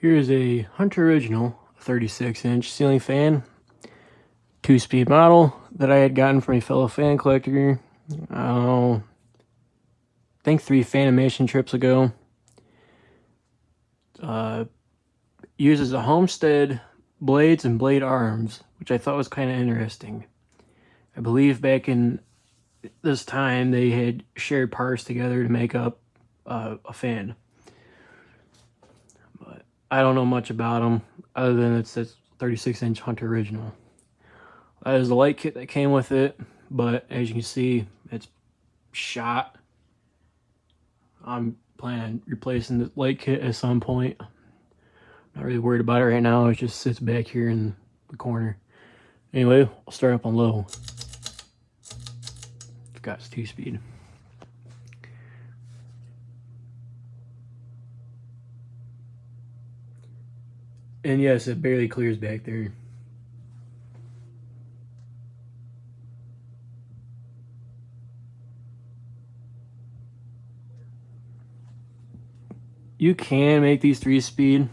Here's a Hunter Original 36-inch ceiling fan, 2-speed model that I had gotten from a fellow fan collector, I think 3 Fanimation trips ago. Uses a Homestead blades and blade arms, which I thought was kind of interesting. I believe back in this time they had shared parts together to make up a fan. But I don't know much about them other than it's a 36-inch Hunter Original. That is the light kit that came with it, but as you can see, it's shot. I'm planning on replacing the light kit at some point. Not really worried about it right now. It just sits back here in the corner. Anyway, I'll start up on low. It's got its 2-speed. And yes, it barely clears back there. You can make these 3-speed,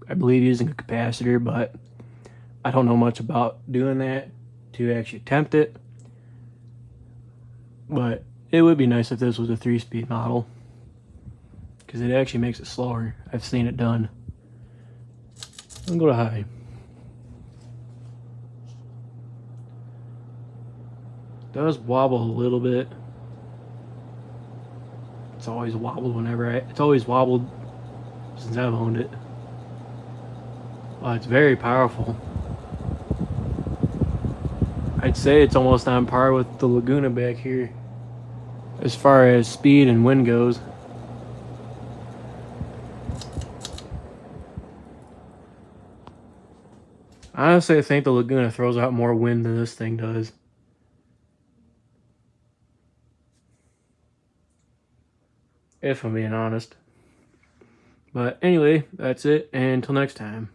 I believe, using a capacitor, but I don't know much about doing that to actually attempt it. But it would be nice if this was a 3-speed model, because it actually makes it slower. I've seen it done. I'll go to high. It does wobble a little bit. It's always wobbled it's always wobbled since I've owned it. It's very powerful. I'd say it's almost on par with the Laguna back here as far as speed and wind goes. Honestly, I think the Laguna throws out more wind than this thing does. If I'm being honest. But anyway, that's it, and until next time.